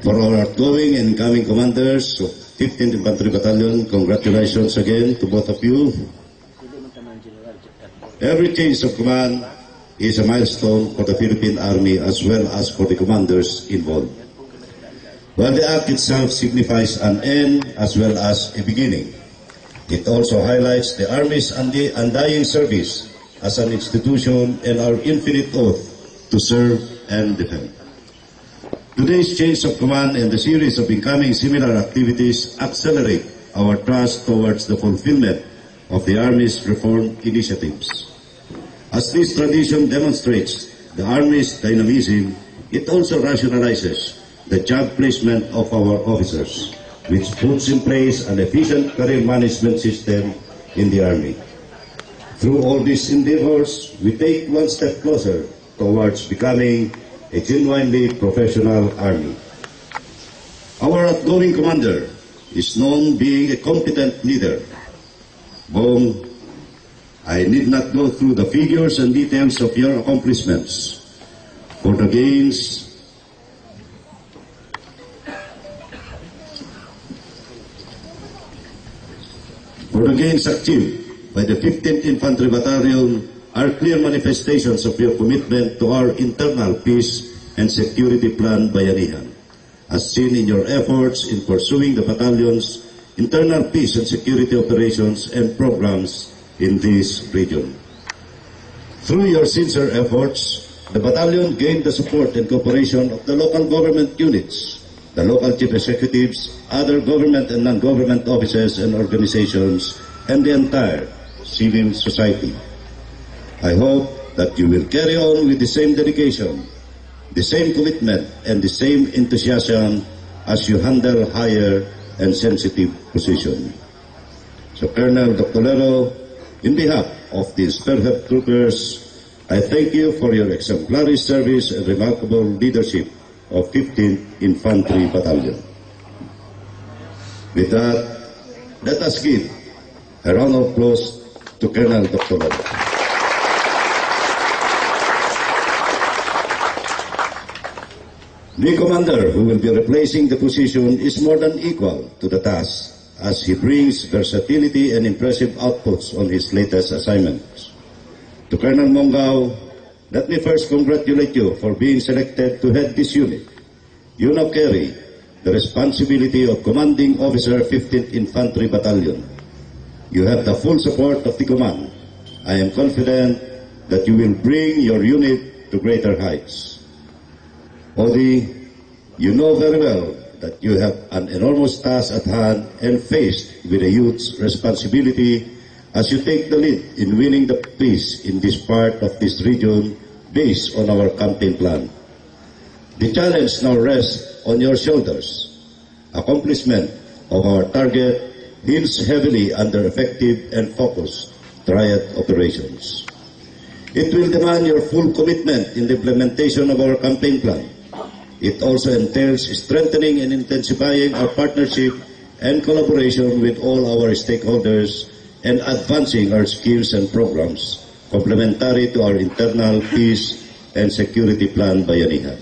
For our outgoing and incoming commanders of 15th Infantry Battalion, congratulations again to both of you. Every change of command is a milestone for the Philippine Army as well as for the commanders involved. While the act itself signifies an end as well as a beginning, it also highlights the Army's undying service as an institution and our infinite oath to serve and defend. Today's change of command and the series of incoming similar activities accelerate our trust towards the fulfillment of the Army's reform initiatives. As this tradition demonstrates the Army's dynamism, it also rationalizes the job placement of our officers, which puts in place an efficient career management system in the Army. Through all these endeavors, we take one step closer towards becoming a genuinely professional Army. Our outgoing commander is known being a competent leader. Bong, I need not go through the figures and details of your accomplishments. For the gains achieved by the 15th Infantry Battalion are clear manifestations of your commitment to our internal peace and security plan, Bayanihan, as seen in your efforts in pursuing the battalion's internal peace and security operations and programs in this region. Through your sincere efforts, the battalion gained the support and cooperation of the local government units, the local chief executives, other government and non-government offices and organizations, and the entire civil society. I hope that you will carry on with the same dedication, the same commitment, and the same enthusiasm as you handle higher and sensitive position. So Colonel Dr. Lero, in behalf of the Spearhead Troopers, I thank you for your exemplary service and remarkable leadership of 15th Infantry Battalion. With that, let us give a round of applause to Colonel Dr. Lero. The commander who will be replacing the position is more than equal to the task as he brings versatility and impressive outputs on his latest assignments. To Colonel Mongao, let me first congratulate you for being selected to head this unit. You now carry the responsibility of commanding officer 15th Infantry Battalion. You have the full support of the command. I am confident that you will bring your unit to greater heights. Odi, you know very well that you have an enormous task at hand and faced with a huge responsibility as you take the lead in winning the peace in this part of this region based on our campaign plan. The challenge now rests on your shoulders. Accomplishment of our target hinges heavily under effective and focused triad operations. It will demand your full commitment in the implementation of our campaign plan. It also entails strengthening and intensifying our partnership and collaboration with all our stakeholders and advancing our schemes and programs complementary to our internal peace and security plan, Bayanihan.